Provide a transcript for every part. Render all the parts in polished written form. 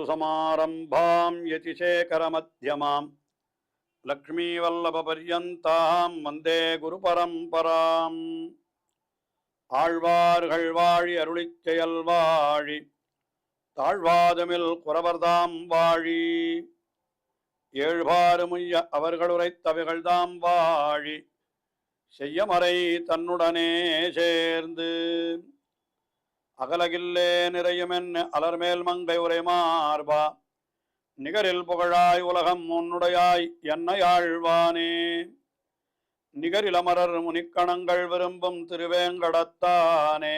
சமாரம்பாம் யதிசேகரமத்யமாம் லக்ஷ்மீவல்லபபர்யந்தாம் வந்தே குரு பரம்பராம். ஆழ்வார்கள் வாழி அருளிச் செயல் வாழி தாழ்வாதமில் குறவர்தாம் வாழி ஏழ்பாறுமுய்ய அவர்களுரைத்தவைகள்தாம் வாழி செய்யமறை தன்னுடனே சேர்ந்து அகலகில்லே நிறையுமென் அலர்மேல் மங்கை உரை மார்பா நிகரில் புகழாய் உலகம் உன்னுடையாய் என்னை ஆழ்வானே. நிகரிலமரர் முனிக்கணங்கள் விரும்பும் திருவேங்கடத்தானே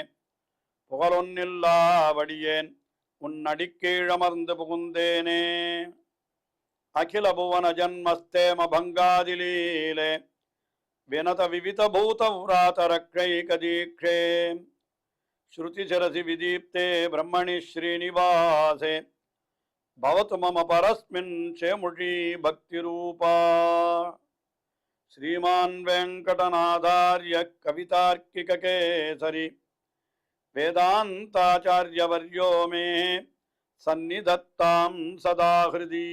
புகழொன்னில்லாவடியேன் உன் அடிக்கீழமர்ந்து புகுந்தேனே. அகில புவன ஜன்மஸ்தேம பங்காதிலீலே வினத விவித பூத விராத ரக்ஷைகதீக்ஷே ஸ்ருதிசரசி விதீப்தே பிரம்மணி ஸ்ரீனிவாசே பவத்து மம பரஸ்மின் சேமுஷி பக்திரூபா. ஸ்ரீமான் வெங்கடநாதார்ய கவிதார்க்கிகேசரி வேதாந்தாச்சார்யவர்யோ மே சந்நிதத்தாம் சதா ஹிருதி.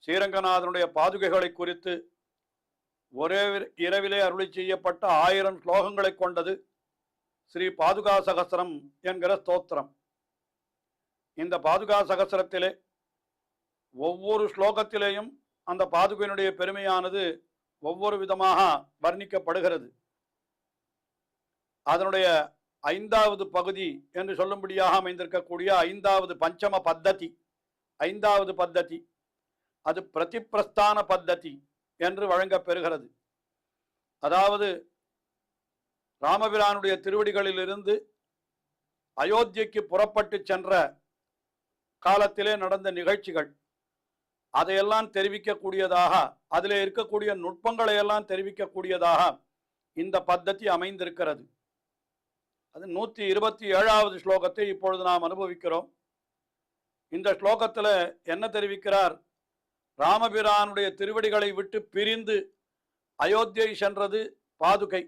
ஸ்ரீரங்கநாதனுடைய பாதுகைகளை குறித்து ஒரே இரவிலே அருளி செய்யப்பட்ட 1000 ஸ்லோகங்களை கொண்டது ஸ்ரீ பாதுகா சகஸ்ரம் என்கிற ஸ்தோத்திரம். இந்த பாதுகா சகஸ்ரத்திலே ஒவ்வொரு ஸ்லோகத்திலேயும் அந்த பாதுகையினுடைய பெருமையானது ஒவ்வொரு விதமாக வர்ணிக்கப்படுகிறது. அதனுடைய 5வது பகுதி என்று சொல்லும்படியாக அமைந்திருக்கக்கூடிய 5வது பஞ்சம பத்ததி, 5வது பத்ததி அது பிரதிப்பிரஸ்தான பத்ததி என்று வழங்கப் பெறுகிறது. அதாவது ராமபிரானுடைய திருவடிகளிலிருந்து அயோத்தியைக்கு புறப்பட்டு சென்ற காலத்திலே நடந்த நிகழ்ச்சிகள் அதையெல்லாம் தெரிவிக்கக்கூடியதாக, அதிலே இருக்கக்கூடிய நுட்பங்களை எல்லாம் தெரிவிக்கக்கூடியதாக இந்த பத்ததி அமைந்திருக்கிறது. அது 127வது ஸ்லோகத்தை இப்பொழுது நாம் அனுபவிக்கிறோம். இந்த ஸ்லோகத்தில் என்ன தெரிவிக்கிறார்? ராமபிரானுடைய திருவடிகளை விட்டு பிரிந்து அயோத்தியை சென்றது பாதுகை.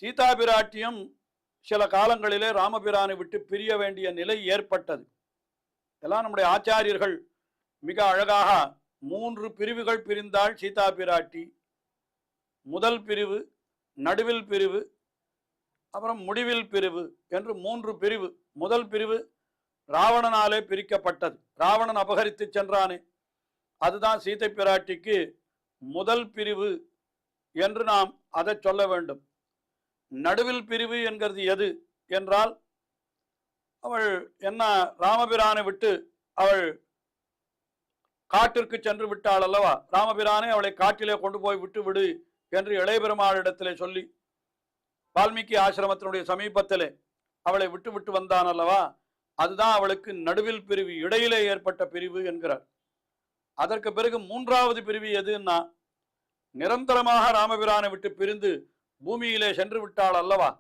சீதா பிராட்டியும் சில காலங்களிலே ராமபிரானை விட்டு பிரிய வேண்டிய நிலை ஏற்பட்டது. எல்லாம் நம்முடைய ஆச்சாரியர்கள் மிக அழகாக 3 பிரிவுகள் பிரிந்தாள் சீதா பிராட்டி. முதல் பிரிவு, நடுவில் பிரிவு, அப்புறம் முடிவில் பிரிவு என்று 3 பிரிவு. முதல் பிரிவு ராவணனாலே பிரிக்கப்பட்டது. ராவணன் அபகரித்து சென்றானே, அதுதான் சீதை பிராட்டிக்கு முதல் பிரிவு என்று நாம் அதை சொல்ல வேண்டும். நடுவில் பிரிவு என்கிறது எது என்றால், அவள் என்ன ராமபிரானை விட்டு அவள் காட்டிற்கு சென்று விட்டாள் அல்லவா? ராமபிரானை அவளை காட்டிலே கொண்டு போய் விட்டு விடு என்று இளையபெருமாளிடத்திலே சொல்லி வால்மீகி ஆசிரமத்தினுடைய சமீபத்திலே அவளை விட்டு விட்டு வந்தான் அல்லவா? அதுதான் அவளுக்கு நடுவில் பிரிவு, இடையிலே ஏற்பட்ட பிரிவு என்கிறார். அதற்கு பிறகு 3வது பிரிவு எதுன்னா, நிரந்தரமாக ராமபிரானை விட்டு பிரிந்து பூமியிலே சென்று விட்டாள் அல்லவா?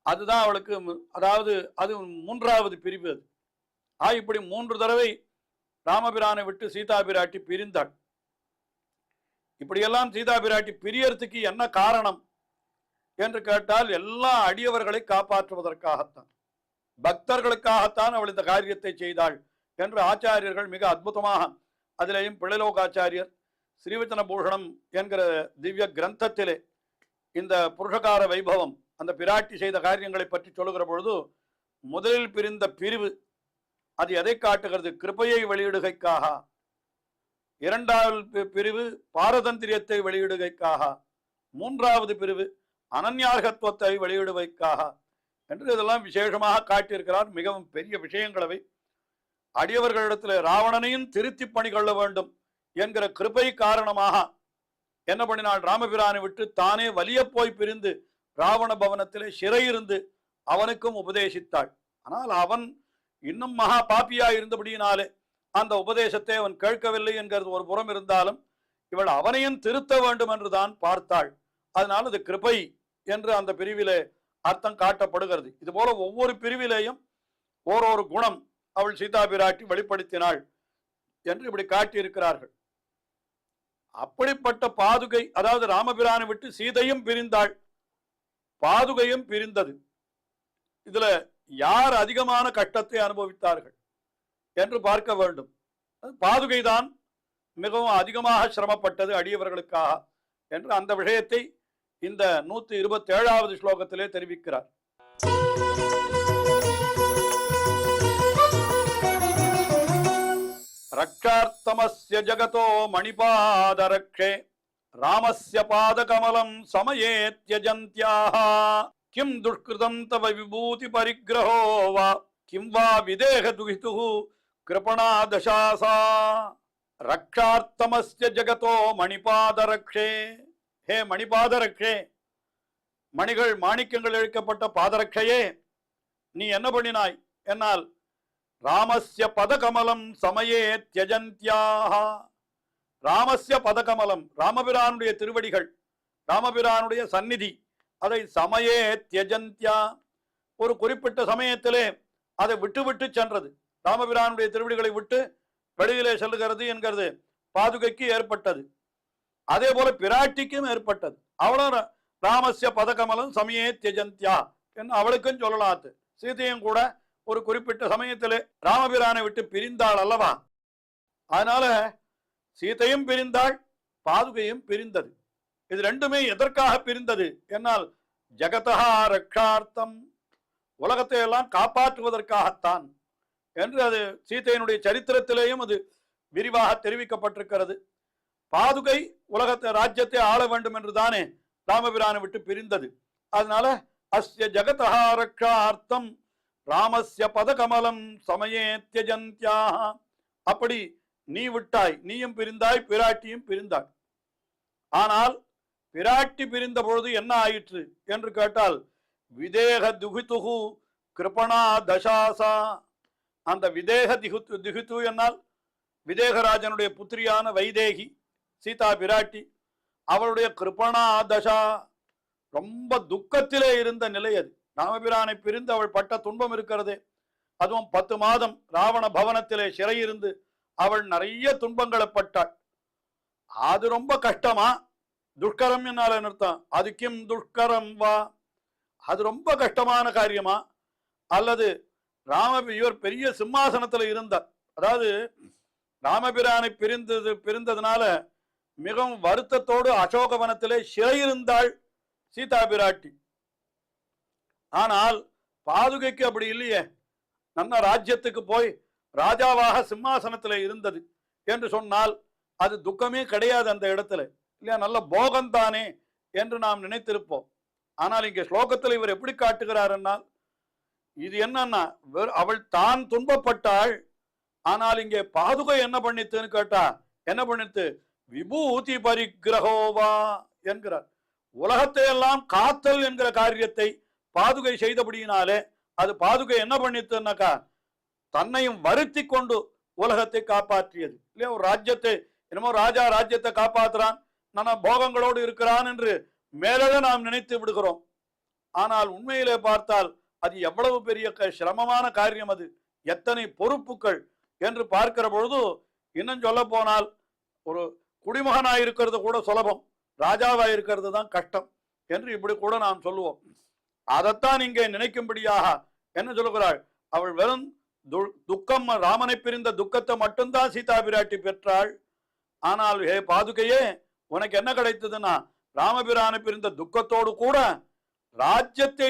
அதுதான் அவளுக்கு, அதாவது அது 3வது பிரிவு. அது இப்படி 3 தடவை ராமபிரானை விட்டு சீதா பிராட்டி பிரிந்தாள். இப்படியெல்லாம் சீதா பிராட்டி பிரியறதுக்கு என்ன காரணம் என்று கேட்டால், எல்லா அடியவர்களை காப்பாற்றுவதற்காகத்தான், பக்தர்களுக்காகத்தான் அவள் இந்த காரியத்தை செய்தாள் என்று ஆச்சாரியர்கள் மிக அற்புதமாக, அதிலேயும் பிள்ளைலோகாச்சாரியர் ஸ்ரீவச்சன பூஷணம் என்கிற திவ்ய கிரந்தத்திலே இந்த புருஷகார வைபவம், அந்த பிராட்டி செய்த காரியங்களை பற்றி சொல்லுகிற பொழுது, முதலில் பிரிந்த பிரிவு அது எதை காட்டுகிறது? கிருபையை வெளியிடுகைக்காக. 2வது பிரிவு பாரதந்திரியத்தை வெளியிடுகைக்காக. 3வது பிரிவு அனன்யார்கத்துவத்தை வெளியிடுவதற்காக என்று இதெல்லாம் விசேஷமாக காட்டியிருக்கிறார். மிகவும் பெரிய விஷயங்களவை. அடியவர்களிடத்தில் ராவணனையும் திருத்தி பணிகொள்ள வேண்டும் என்கிற கிருபை காரணமாக என்ன பண்ணினாள்? ராமபிரானை விட்டு தானே வலிய போய் பிரிந்து ராவண பவனத்திலே சிறையிருந்து அவனுக்கும் உபதேசித்தாள். ஆனால் அவன் இன்னும் மகா பாப்பியா இருந்தபடியினாலே அந்த உபதேசத்தை அவன் கேட்கவில்லை என்கிறது ஒரு புறம் இருந்தாலும், இவள் அவனையும் திருத்த வேண்டும் என்று தான் பார்த்தாள். அதனால் அது கிருபை என்று அந்த பிரிவிலே அர்த்தம் காட்டப்படுகிறது. இதுபோல ஒவ்வொரு பிரிவிலேயும் ஓரொரு குணம் அவள் சீதா பிராட்டி வெளிப்படுத்தினாள் என்று இப்படி காட்டியிருக்கிறார்கள். அப்படிப்பட்ட பாதுகை, அதாவது ராமபிரானை விட்டு சீதையும் பிரிந்தாள், பாதுகையும் பிரிந்தது. இதுல யார் அதிகமான கஷ்டத்தை அனுபவித்தார்கள் என்று பார்க்க வேண்டும். பாதுகைதான் மிகவும் அதிகமாக சிரமப்பட்டது அடியவர்களுக்காக என்று அந்த விஷயத்தை இந்த 127வது ஸ்லோகத்திலே தெரிவிக்கிறார். ரக்ஷார்த்தமஸ்ய ஜகதோ மணிபாதரக்ஷே ராமஸ்ய பாதகமலம் சமயே த்யஜந்த்யாஹ கிம் துஷ்கிருதம் தவ விபூதி பரிக்ரஹோ வா கிம் வா விதேக துகிதுஹு கிருபணா தசாசா. ரக்ஷார்த்தமஸ்ய ஜகதோ மணிபாதரக்ஷே, ஹே மணிபாதரக்ஷே, மணிகள் மாணிக்கங்கள் இழுக்கப்பட்ட பாதரக்ஷையே, நீ என்ன பண்ணினாய் என்னால் ராமஸ்ய பதகமலம் சமயே த்யஜந்த்யாஹ. ராமஸ்ய பதகமலம், ராமபிரானுடைய திருவடிகள், ராமபிரானுடைய சந்நிதி, அதை சமயே த்யஜந்த்யா, ஒரு குறிப்பிட்ட சமயத்திலே அதை விட்டு விட்டு சென்றது. ராமபிரானுடைய திருவடிகளை விட்டு வெளியிலே செல்லுகிறது என்கிறது பாதுகைக்கு ஏற்பட்டது. அதே போல பிராட்டிக்கும் ஏற்பட்டது. அவளும் ராமஸ்ய பதகமலம் சமயே த்யஜந்த்யா என்று அவளுக்கும் சொல்லலாத்து. சீதையும் கூட ஒரு குறிப்பிட்ட சமயத்திலே ராமபிரானை விட்டு பிரிந்தாள் அல்லவா? அதனால சீதையும் பிரிந்தாள், பாதுகையும் பிரிந்தது. இது ரெண்டுமே எதற்காக பிரிந்தது என்னால் ஜகதா ரக்ஷார்த்தம், உலகத்தை எல்லாம் காப்பாற்றுவதற்காகத்தான் என்று அது சீதையினுடைய சரித்திரத்திலேயும் அது விரிவாக தெரிவிக்கப்பட்டிருக்கிறது. பாதுகை உலகத்தை ராஜ்யத்தை ஆள வேண்டும் என்று தானே ராமபிரானை விட்டு பிரிந்தது. அதனால அஸ்ய ஜகதா ரக்ஷார்த்தம் ராமஸ்ய பதகமலம் சமயே த்யஜந்த்யாஹ. அப்படி நீ விட்டாய், நீயும் பிரிந்தாய், பிராட்டியும் பிரிந்தாய். ஆனால் பிராட்டி பிரிந்த பொழுது என்ன ஆயிற்று என்று கேட்டால் விதேக துகிதுகு கிருபணா தசாசா. அந்த விதேக திகுத்து என்னால் விதேகராஜனுடைய புத்திரியான வைதேகி சீதா பிராட்டி, அவளுடைய கிருபணா தசா, ரொம்ப துக்கத்திலே இருந்த நிலை அது. ராமபிரானை பிரிந்து அவள் பட்ட துன்பம் இருக்கிறது. அதுவும் 10 மாதம் ராவண பவனத்திலே சிறையிருந்து அவள் நிறைய துன்பங்களை பட்டாள். அது ரொம்ப கஷ்டமா? துஷ்கரம் என்னால் அர்த்தம் அதுக்கும் துஷ்கரம் வா, அது ரொம்ப கஷ்டமான காரியமா? அல்லது இவர் பெரிய சிம்மாசனத்தில் இருந்தார், அதாவது ராமபிரானை பிரிந்ததுனால மிகவும் வருத்தத்தோடு அசோகவனத்திலே சிறையிருந்தாள் சீதா பிராட்டி. ஆனால் பாதுகைக்கு அப்படி இல்லையே, நம்ம ராஜ்யத்துக்கு போய் ராஜாவாக சிம்மாசனத்தில் இருந்தது என்று சொன்னால் அது துக்கமே கிடையாது அந்த இடத்துல, இல்லையா? நல்ல போகம்தானே என்று நாம் நினைத்திருப்போம். ஆனால் இங்கே ஸ்லோகத்தில் இவர் எப்படி காட்டுகிறார் என்னால், இது என்னன்னா அவள் தான் துன்பப்பட்டாள். ஆனால் இங்கே பாதுகை என்ன பண்ணித்துன்னு கேட்டா என்ன பண்ணித்து? விபூதி பரிகிரகோவா என்கிறார். உலகத்தை எல்லாம் காத்தல் என்கிற காரியத்தை பாதுகை செய்தபடியினாலே அது பாதுகை என்ன பண்ணித்துனாக்கா தன்னையும் வருத்தி கொண்டு உலகத்தை காப்பாற்றியது, இல்லையா? ஒரு ராஜ்யத்தை என்னமோ ராஜா ராஜ்யத்தை காப்பாற்றுறான், நம்ம போகங்களோடு இருக்கிறான் என்று மேலே நாம் நினைத்து விடுகிறோம். ஆனால் உண்மையிலே பார்த்தால் அது எவ்வளவு பெரிய சிரமமான காரியம், அது எத்தனை பொறுப்புகள் என்று பார்க்கிற பொழுது, இன்னும் சொல்ல போனால் ஒரு குடிமகனாயிருக்கிறது கூட சுலபம், ராஜாவாயிருக்கிறது தான் கஷ்டம் என்று இப்படி கூட நாம் சொல்லுவோம். அதைத்தான் இங்கே நினைக்கும்படியாக என்ன சொல்லுகிறாள்? அவள் வெறும் துக்கம், ராமனை பிரிந்த துக்கத்தை மட்டும்தான் சீதா பிராட்டி பெற்றாள். ஆனால் ஹே பாதுகையே, உனக்கு என்ன கிடைத்ததுன்னா ராமபிரானை பிரிந்த துக்கத்தோடு கூட ராஜ்யத்தை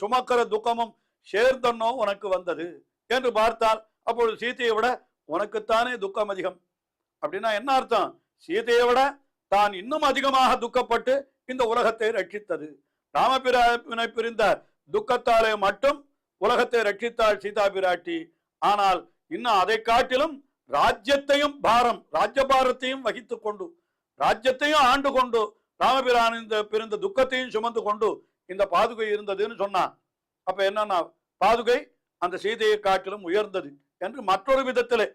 சுமக்கிற துக்கமும் சேர்ந்தனோ உனக்கு வந்தது என்று பார்த்தால் அப்பொழுது சீதையை விட உனக்குத்தானே துக்கம் அதிகம். அப்படின்னா என்ன அர்த்தம்? சீதையை விட தான் இன்னும் அதிகமாக துக்கப்பட்டு இந்த உலகத்தை ரட்சித்தது. ராமபிரானை பிரிந்த துக்கத்தாலே மட்டும் உலகத்தை ரட்சித்தாள் சீதா பிராட்டி. ஆனால் இன்னும் அதை காட்டிலும் ராஜ்யத்தையும் ராஜ்யபாரத்தையும் வகித்து கொண்டு, ராஜ்யத்தையும் ஆண்டு கொண்டு, ராமபிரான் பிரிந்த துக்கத்தையும் சுமந்து கொண்டு இந்த பாதுகை இருந்ததுன்னு சொன்னான். அப்ப என்னன்னா பாதுகை அந்த சீதையை காட்டிலும் உயர்ந்தது என்று மற்றொரு விதத்திலே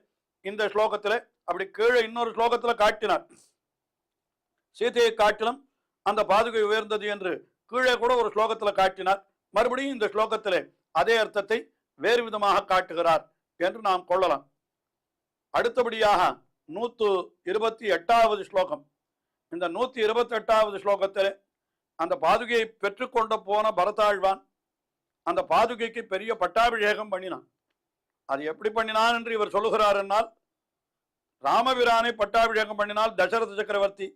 இந்த ஸ்லோகத்திலே அப்படி கீழே இன்னொரு ஸ்லோகத்துல காட்டினார். சீதையை காட்டிலும் அந்த பாதுகை உயர்ந்தது என்று கீழே கூட ஒரு ஸ்லோகத்துல காட்டினார். மறுபடியும் இந்த ஸ்லோகத்திலே அதே அர்த்தத்தை வேறு விதமாக காட்டுகிறார் என்று நாம் கொள்ளலாம். அடுத்தபடியாக 128வது ஸ்லோகம். இந்த 128வது ஸ்லோகத்தில் அந்த பாதுகையை பெற்றுக்கொண்ட போன பரதாழ்வான் அந்த பாதுகைக்கு பெரிய பட்டாபிஷேகம் பண்ணினான். அது எப்படி பண்ணினான் என்று இவர் சொல்லுகிறார் என்னால், ராமபிரானை பட்டாபிஷேகம் பண்ணினால் தசரத சக்கரவர்த்தி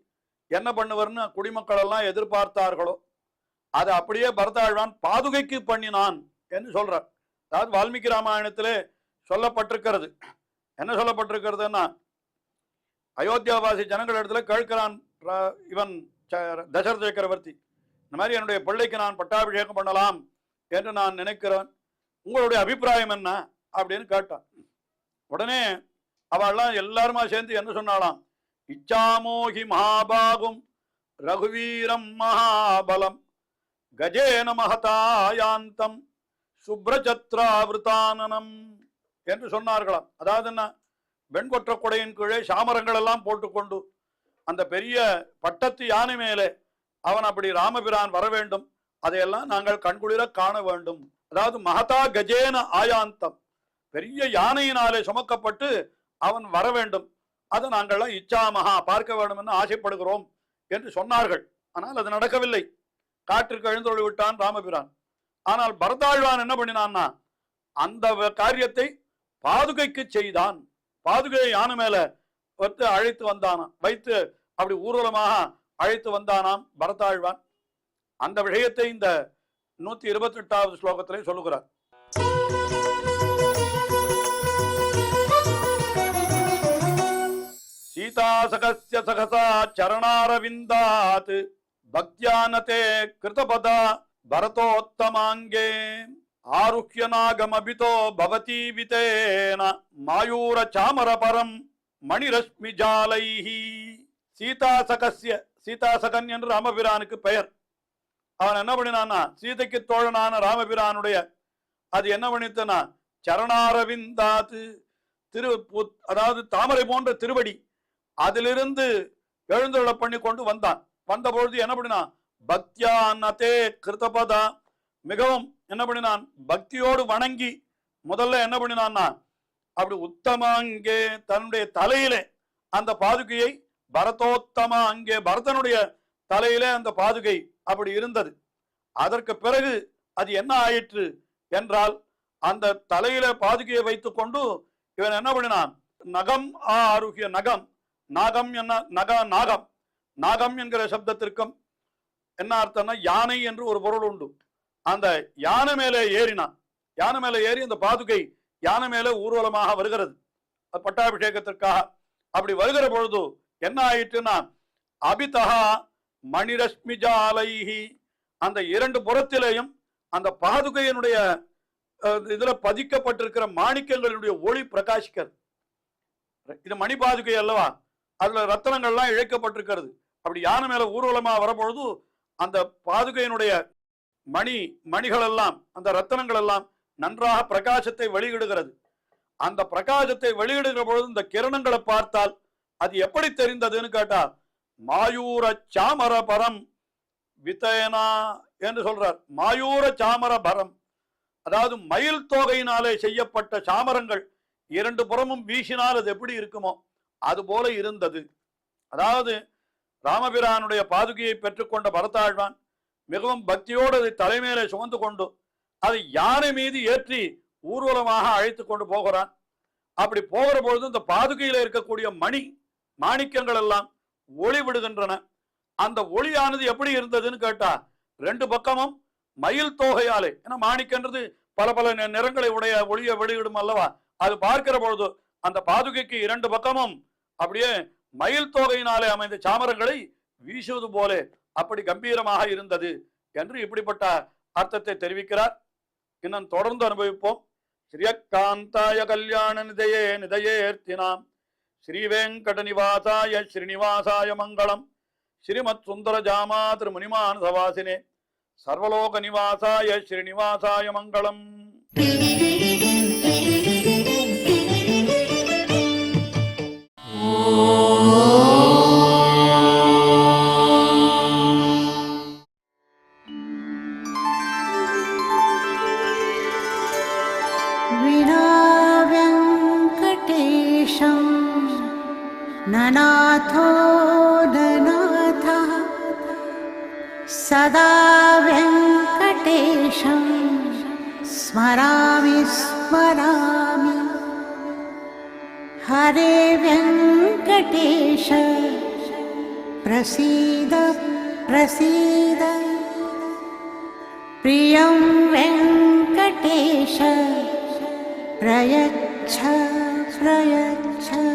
என்ன பண்ணுவார்னு குடிமக்கள் எல்லாம் எதிர்பார்த்தார்களோ அதை அப்படியே பரதாழ்வான் பாதுகைக்கு பண்ணினான் என்று சொல்றார். அதாவது வால்மீகி ராமாயணத்திலே சொல்லப்பட்டிருக்கிறது. என்ன சொல்லப்பட்டிருக்கிறதுன்னா, அயோத்தியாவாசி ஜனங்கள் இடத்துல கேட்கிறான் இவன் தசரத சக்கரவர்த்தி, இந்த மாதிரி என்னுடைய பிள்ளைக்கு நான் பட்டாபிஷேகம் பண்ணலாம் என்று நான் நினைக்கிறேன், உங்களுடைய அபிப்பிராயம் என்ன அப்படின்னு கேட்டான். உடனே அவெல்லாம் எல்லாருமா சேர்ந்து என்ன சொன்னாலாம், இச்சாமோகி மகாபாகும் ரகுவீரம் மகாபலம் கஜேன மகதாயாந்தம் சுப்ரச்சத்ராவிருத்தானனம் என்று சொன்னார்களாம். அதாவது என்ன, வெண்கொற்ற கொடையின் கீழே சாமரங்கள் எல்லாம் போட்டுக்கொண்டு அந்த பெரிய பட்டத்து யானை மேலே அவன் அப்படி ராமபிரான் வர வேண்டும், அதையெல்லாம் நாங்கள் கண்குளிர காண வேண்டும். அதாவது மகதா கஜேன ஆயாந்தம், பெரிய யானையினாலே சுமக்கப்பட்டு அவன் வர வேண்டும், அதை நாங்கள்லாம் இச்சாமகா பார்க்க வேண்டும் என்று ஆசைப்படுகிறோம் என்று சொன்னார்கள். ஆனால் அது நடக்கவில்லை. காற்றிற்கு எழுந்தொழி விட்டான் ராமபிரான். ஆனால் பரதாழ்வான் என்ன பண்ணினான்னா, அந்த காரியத்தை பாதுகைக்கு செய்தான். பாதுகையை யானை மேல வைத்து அழைத்து வந்தானாம், வைத்து அப்படி ஊர்வலமாக அழைத்து வந்தானாம் பரதாழ்வான். அந்த விஷயத்தை இந்த 128வது ஸ்லோகத்திலே சொல்லுகிறார். சீதாசகஸ்ய சகசா சரணாரவிந்தாத் பக்தியானதே கிருதபதா பரதோத்தமாங்கே ஆருஹ்ய நாகமபிதோ பவதி விதேன மாயூர சாமரபரம் மணிரஷ்மி ஜாலைஹி. சீதாசகஸ்ய, சீதாசகன் என்று ராமபிரானுக்கு பெயர். அவன் என்ன பண்ணினான்னா, சீதைக்கு தோழனான ராமபிரானுடைய அது என்ன பண்ணித்தனா சரணாரவிந்தாத்து அதாவது தாமரை போன்ற திருவடி, அதிலிருந்து எழுந்துள்ள பண்ணி கொண்டு வந்தான். வந்த பொழுது என்ன பண்ணினான், பக்தியானதே கிருதபதா, மிகவும் என்ன பண்ணினான், பக்தியோடு வணங்கி முதல்ல என்ன பண்ணினான்னா, அப்படி உத்தமாங்கே தன்னுடைய தலையிலே அந்த பாதுகையை, பரதோத்தமா அங்கே பரதனுடைய தலையிலே அந்த பாதுகை அப்படி இருந்தது. அதற்கு பிறகு அது என்ன ஆயிற்று என்றால், அந்த தலையில பாதுகையை வைத்துக் கொண்டு இவன் என்ன பண்ணினான், நகம் ஆருகிய நகம், நாகம் என்ன நாகம், நாகம் என்கிற சப்தத்திற்கும் என்ன அர்த்தம்னா யானை என்று ஒரு பொருள் உண்டு. அந்த யானை மேலே ஏறினான். யானை மேலே ஏறி அந்த பாதுகை யானை மேலே ஊர்வலமாக வருகிறது பட்டாபிஷேகத்திற்காக. அப்படி வருகிற பொழுது என்ன ஆயிற்றுன்னா, அபிதஹா மணிரஷ்மி ஜாலைஹி, அந்த இரண்டு புறத்திலேயும் அந்த பாதுகையினுடைய இதுல பதிக்கப்பட்டிருக்கிற மாணிக்கங்களுடைய ஒளி பிரகாசிக்கிறது. இது மணி பாதுகை அல்லவா, அதுல ரத்தனங்கள்லாம் இழைக்கப்பட்டிருக்கிறது. அப்படி யானை மேல ஊர்வலமா வரப்பொழுது அந்த பாதுகையினுடைய மணிகள் எல்லாம், அந்த ரத்தனங்கள் எல்லாம் நன்றாக பிரகாசத்தை வெளியிடுகிறது. அந்த பிரகாசத்தை வெளியிடுகிற பொழுது இந்த கிரணங்களை பார்த்தால் அது எப்படி தெரிந்ததுன்னு கேட்டா, மாயூர சாமர பரம் வித்தேனா என்று சொல்றார். மாயூர சாமர பரம், அதாவது மயில் தோகையினாலே செய்யப்பட்ட சாமரங்கள் இரண்டு புறமும் வீசினால் அது எப்படி இருக்குமோ அது போல இருந்தது. அதாவது ராமபிரானுடைய பாதுகையை பெற்றுக்கொண்ட பரதாழ்வான் மிகவும் பக்தியோடு அதை தலைமையிலே சுமந்து கொண்டு அதை யானை மீது ஏற்றி ஊர்வலமாக அழைத்து கொண்டு போகிறான். அப்படி போகிற பொழுது இந்த பாதுகையில இருக்கக்கூடிய மாணிக்கங்கள் எல்லாம் ஒளி விடுகின்றன. அந்த ஒளியானது எப்படி இருந்ததுன்னு கேட்டா, ரெண்டு பக்கமும் மயில் தோகையாலே, ஏன்னா மாணிக்கன்றது பல பல நிறங்களை உடைய ஒளியை வெளியிடும் அல்லவா, அது பார்க்கிற பொழுது அந்த பாதுகைக்கு இரண்டு பக்கமும் அப்படியே மயில் தோகையினாலே அமைந்த சாமரங்களை வீசுவது போல அப்படி கம்பீரமாக இருந்தது என்று இப்படிப்பட்ட அர்த்தத்தை தெரிவிக்கிறார். இன்னும் தொடர்ந்து அனுபவிப்போம். ஸ்ரீயக்காந்தாய கல்யாண நிதையே நிதையேர்த்தினாம் ஸ்ரீவேங்கட நிவாசாய ஸ்ரீனிவாசாய மங்களம் ஸ்ரீமத் சுந்தர ஜாமா திருமுனிமானசவாசினே சர்வலோக நிவாசாய ஸ்ரீனிவாசாய மங்களம். ननाथो ननाथः सदा वेङ्कटेशं स्मरामि स्मरामि हरे वेङ्कटेश प्रसीद प्रसीद प्रियं वेङ्कटेश प्रयच्छ प्रयच्छ।